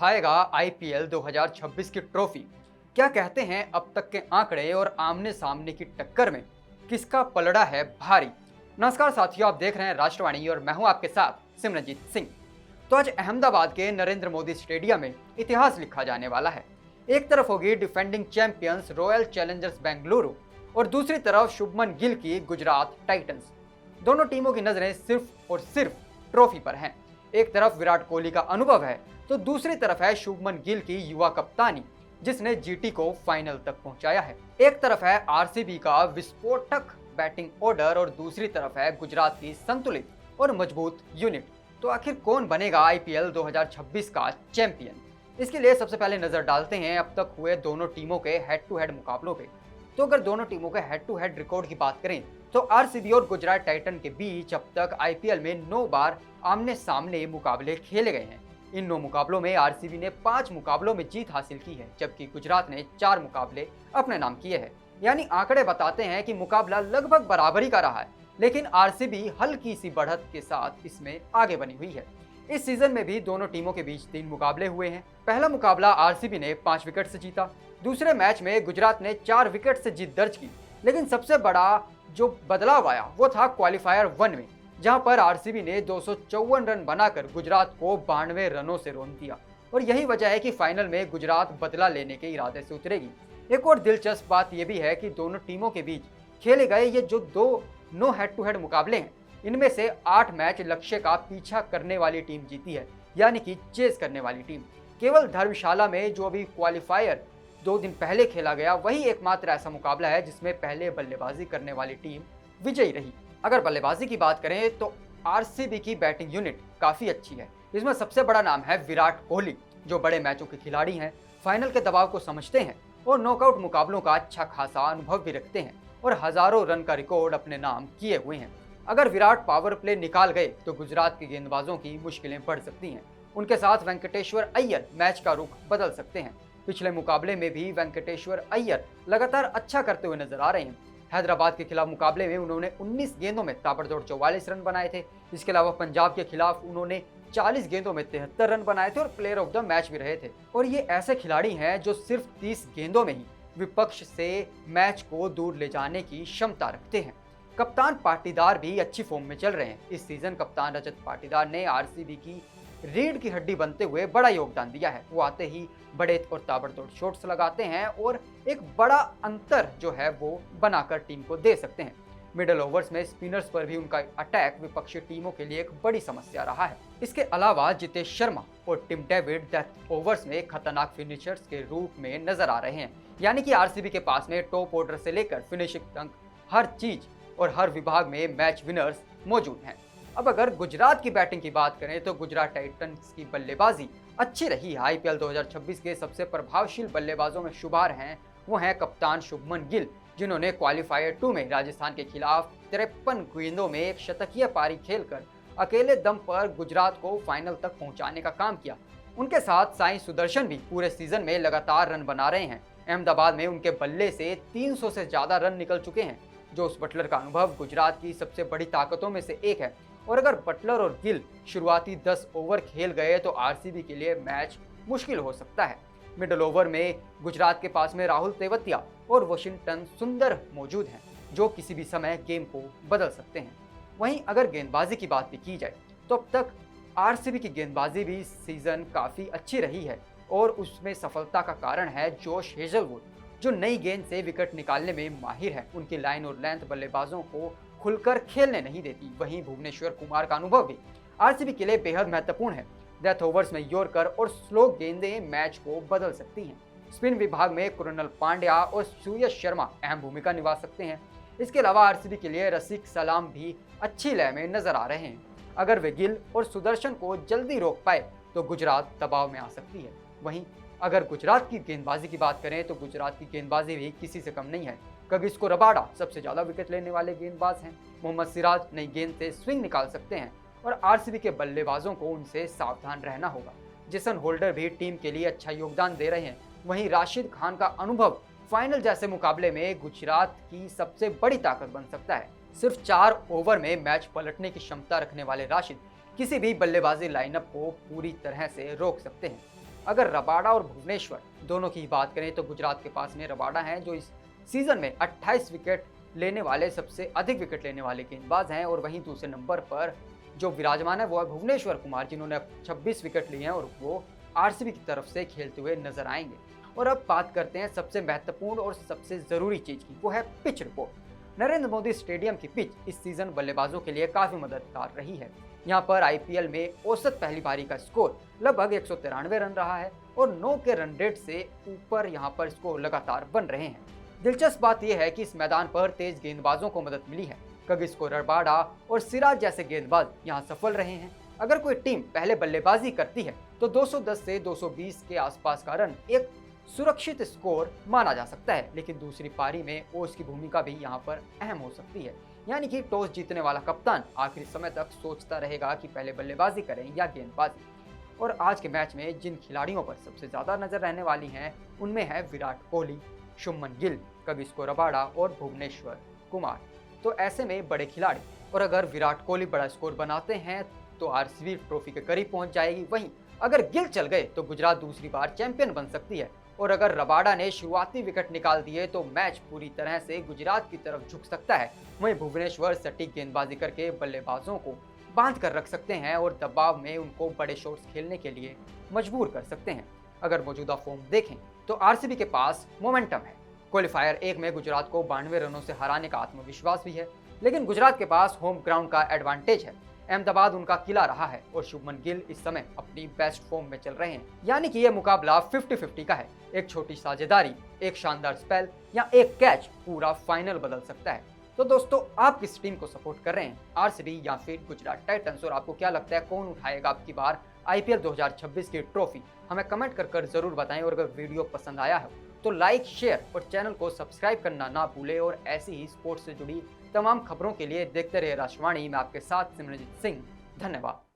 उठाएगा आईपीएल 2026 की ट्रॉफी? क्या कहते हैं अब तक के आंकड़े और आमने सामने की टक्कर में किसका पलड़ा है भारी? नमस्कार साथियों, आप देख रहे हैं राष्ट्रवाणी और मैं हूं आपके साथ सिमरनजीत सिंह। तो आज अहमदाबाद के नरेंद्र मोदी स्टेडियम में इतिहास लिखा जाने वाला है। एक तरफ होगी defending champions royal Challengers Bengaluru और दूसरी तरफ शुभमन गिल की गुजरात टाइटंस। दोनों टीमों की नजरें सिर्फ और सिर्फ ट्रॉफी पर हैं। एक तरफ विराट कोहली का अनुभव है तो दूसरी तरफ है शुभमन गिल की युवा कप्तानी, जिसने जीटी को फाइनल तक पहुंचाया है। एक तरफ है आरसीबी का विस्फोटक बैटिंग ऑर्डर और दूसरी तरफ है गुजरात की संतुलित और मजबूत यूनिट। तो आखिर कौन बनेगा आईपीएल 2026 का चैंपियन? इसके लिए सबसे पहले नजर डालते हैं अब तक हुए दोनों टीमों के हेड टू हेड मुकाबलों पे। तो अगर दोनों टीमों के हेड टू हेड रिकॉर्ड की बात करें तो आरसीबी और गुजरात टाइटन के बीच अब तक आईपीएल में 9 बार आमने सामने मुकाबले खेले गए हैं। इन 9 मुकाबलों में आरसीबी ने 5 मुकाबलों में जीत हासिल की है, जबकि गुजरात ने 4 मुकाबले अपने नाम किए हैं। यानी आंकड़े बताते हैं कि मुकाबला लगभग बराबरी का रहा है, लेकिन आरसीबी हल्की सी बढ़त के साथ इसमें आगे बनी हुई है। इस सीजन में भी दोनों टीमों के बीच 3 मुकाबले हुए हैं। पहला मुकाबला आरसीबी ने 5 विकेट से जीता। दूसरे मैच में गुजरात ने 4 विकेट से जीत दर्ज की। लेकिन सबसे बड़ा जो बदलाव आया वो था क्वालिफायर 1 में, जहां पर आरसीबी ने 254 रन बनाकर गुजरात को 92 रनों से रोन दिया। और यही वजह है कि फाइनल में गुजरात बदला लेने के इरादे से उतरेगी। एक और दिलचस्प बात यह भी है कि दोनों टीमों के बीच खेले गए ये जो 2 हेड टू हेड मुकाबले हैं, इनमें से 8 मैच लक्ष्य का पीछा करने वाली टीम जीती है, यानी कि चेस करने वाली टीम। केवल धर्मशाला में जो अभी क्वालिफायर 2 दिन पहले खेला गया, वही एकमात्र ऐसा मुकाबला है जिसमें पहले बल्लेबाजी करने वाली टीम विजयी रही। अगर बल्लेबाजी की बात करें तो आरसीबी की बैटिंग यूनिट काफी अच्छी है। इसमें सबसे बड़ा नाम है विराट कोहली, जो बड़े मैचों के खिलाड़ी हैं, फाइनल के दबाव को समझते हैं और नॉकआउट मुकाबलों का अच्छा खासा अनुभव भी रखते हैं और हजारों रन का रिकॉर्ड अपने नाम किए हुए हैं। अगर विराट पावर प्ले निकाल गए तो गुजरात के गेंदबाजों की मुश्किलें बढ़ सकती हैं। उनके साथ वेंकटेश्वर अय्यर मैच का रुख बदल सकते हैं। पिछले मुकाबले में भी वेंकटेश्वर अय्यर लगातार अच्छा करते हुए नजर आ रहे हैं। हैदराबाद के खिलाफ मुकाबले में उन्होंने 19 गेंदों में ताबड़तोड़ 44 रन बनाए थे। इसके अलावा पंजाब के खिलाफ उन्होंने 40 गेंदों में 73 रन बनाए थे और प्लेयर ऑफ द मैच भी रहे थे। और ये ऐसे खिलाड़ी हैं जो सिर्फ 30 गेंदों में ही विपक्ष से मैच को दूर ले जाने की क्षमता रखते हैं। कप्तान पाटीदार भी अच्छी फॉर्म में चल रहे हैं। इस सीजन कप्तान रजत पाटीदार ने आरसीबी की रीढ़ की हड्डी बनते हुए बड़ा योगदान दिया है। वो आते ही बड़े और ताबड़तोड़ शॉट्स लगाते हैं और एक बड़ा अंतर जो है वो बनाकर टीम को दे सकते हैं। मिडल ओवर्स में स्पिनर्स पर भी उनका अटैक विपक्षी टीमों के लिए एक बड़ी समस्या रहा है। इसके अलावा जितेश शर्मा और टिम डेविड डेथ ओवर्स में खतरनाक फिनिशर्स के रूप में नजर आ रहे हैं। यानी कि आरसीबी के पास में टॉप ऑर्डर से लेकर फिनिशिंग तक हर चीज और हर विभाग में मैच विनर्स मौजूद हैं। अब अगर गुजरात की बैटिंग की बात करें तो गुजरात टाइटंस की बल्लेबाजी अच्छी रही है। आईपीएल 2026 के सबसे प्रभावशील बल्लेबाजों में शुमार हैं वो हैं कप्तान शुभमन गिल, जिन्होंने क्वालिफायर 2 में राजस्थान के खिलाफ 53 गेंदों में एक शतकीय पारी खेलकर अकेले दम पर गुजरात को फाइनल तक पहुंचाने का काम किया। उनके साथ साई सुदर्शन भी पूरे सीजन में लगातार रन बना रहे हैं। अहमदाबाद में उनके बल्ले से 300 से ज्यादा रन निकल चुके हैं। जोस बटलर का अनुभव गुजरात की सबसे बड़ी ताकतों में से एक है और अगर बटलर और गिल शुरुआती 10 ओवर खेल गए तो आरसीबी के लिए मैच मुश्किल हो सकता है। मिडल ओवर में गुजरात के पास में राहुल तेवतिया और वाशिंगटन सुंदर मौजूद हैं, जो किसी भी समय गेम को बदल सकते हैं। वहीं अगर गेंदबाजी की बात भी की जाए तो अब तक आरसीबी की गेंदबाजी भी इस सीजन काफ़ी अच्छी रही है और उसमें सफलता का कारण है जोश हेजलवुड, जो नई गेंद से विकेट निकालने में माहिर है। उनकी लाइन और लेंथ बल्लेबाजों को खुलकर खेलने नहीं देती। वहीं भुवनेश्वर कुमार का अनुभव भी आरसीबी के लिए बेहद महत्वपूर्ण है। डेथ ओवर्स में यॉर्कर और स्लो गेंदें मैच को बदल सकती हैं। स्पिन विभाग में कृणाल पांड्या और सूर्य शर्मा अहम भूमिका निभा सकते हैं। इसके अलावा आरसीबी के लिए रसिक सलाम भी अच्छी लय में नजर आ रहे हैं। अगर वे गिल और सुदर्शन को जल्दी रोक पाए तो गुजरात दबाव में आ सकती है। वहीं अगर गुजरात की गेंदबाजी की बात करें तो गुजरात की गेंदबाजी भी किसी से कम नहीं है। कगिसो रबाडा सबसे ज्यादा विकेट लेने वाले गेंदबाज हैं। मोहम्मद सिराज नई गेंद से स्विंग निकाल सकते हैं और आरसीबी के बल्लेबाजों को उनसे सावधान रहना होगा। जेसन होल्डर भी टीम के लिए अच्छा योगदान दे रहे हैं। वहीं राशिद खान का अनुभव फाइनल जैसे मुकाबले में गुजरात की सबसे बड़ी ताकत बन सकता है। सिर्फ 4 ओवर में मैच पलटने की क्षमता रखने वाले राशिद किसी भी बल्लेबाजी लाइनअप को पूरी तरह से रोक सकते हैं। अगर रबाडा और भुवनेश्वर दोनों की बात करें तो गुजरात के पास में रबाडा हैं जो इस सीजन में 28 विकेट लेने वाले सबसे अधिक विकेट लेने वाले गेंदबाज हैं, और वहीं दूसरे नंबर पर जो विराजमान है वो है भुवनेश्वर कुमार, जिन्होंने 26 विकेट लिए हैं और वो आरसीबी की तरफ से खेलते हुए नजर आएंगे। और अब बात करते हैं सबसे महत्वपूर्ण और सबसे जरूरी चीज की, वो है pitch report. Narendra Modi stadium की पिच इस सीजन बल्लेबाजों के लिए काफी मददगार रही है। यहाँ पर आईपीएल में औसत पहली पारी का स्कोर लगभग 193 रन रहा है और 9 के रन रेट से ऊपर यहाँ पर स्कोर लगातार बन रहे हैं। दिलचस्प बात यह है कि इस मैदान पर तेज गेंदबाजों को मदद मिली है। कगिसो रबाडा और सिराज जैसे गेंदबाज यहाँ सफल रहे हैं। अगर कोई टीम पहले बल्लेबाजी करती है तो 210 से 220 के आसपास का रन एक सुरक्षित स्कोर माना जा सकता है, लेकिन दूसरी पारी में ओस की भूमिका भी यहाँ पर अहम हो सकती है। यानी कि टॉस जीतने वाला कप्तान आखिरी समय तक सोचता रहेगा कि पहले बल्लेबाजी करें या गेंदबाजी। और आज के मैच में जिन खिलाड़ियों पर सबसे ज्यादा नजर रहने वाली है उनमें है विराट कोहली, शुभमन गिल, कगिसो रबाडा और भुवनेश्वर कुमार। तो ऐसे में बड़े खिलाड़ी, और अगर विराट कोहली बड़ा स्कोर बनाते हैं तो आरसीबी ट्रॉफी के करीब पहुंच जाएगी। वहीं अगर गिल चल गए तो गुजरात दूसरी बार चैंपियन बन सकती है, और अगर रबाडा ने शुरुआती विकेट निकाल दिए तो मैच पूरी तरह से गुजरात की तरफ झुक सकता है। वहीं भुवनेश्वर सटीक गेंदबाजी करके बल्लेबाजों को बांध कर रख सकते हैं और दबाव में उनको बड़े शॉट्स खेलने के लिए मजबूर कर सकते हैं। अगर मौजूदा फॉर्म देखें तो आरसीबी के पास मोमेंटम है। क्वालिफायर 1 में गुजरात को 92 रनों से हराने का आत्मविश्वास भी है, लेकिन गुजरात के पास होम ग्राउंड का एडवांटेज है। अहमदाबाद उनका किला रहा है और शुभमन गिल इस समय अपनी बेस्ट फॉर्म में चल रहे हैं। यानी कि यह मुकाबला 50-50 का है। एक छोटी साझेदारी, एक शानदार स्पेल या एक कैच पूरा फाइनल बदल सकता है। तो दोस्तों, आप किस टीम को सपोर्ट कर रहे हैं, आरसीबी या फिर गुजरात टाइटंस, और आपको क्या लगता है कौन उठाएगा अब की बार आईपीएल 2026 की ट्रॉफी? हमें कमेंट कर जरूर बताएं। और अगर वीडियो पसंद आया हो तो लाइक, शेयर और चैनल को सब्सक्राइब करना ना भूलें। और ऐसी ही स्पोर्ट्स से जुड़ी तमाम खबरों के लिए देखते रहिए राष्ट्रवाणी। मैं आपके साथ सिमरनजीत सिंह। धन्यवाद।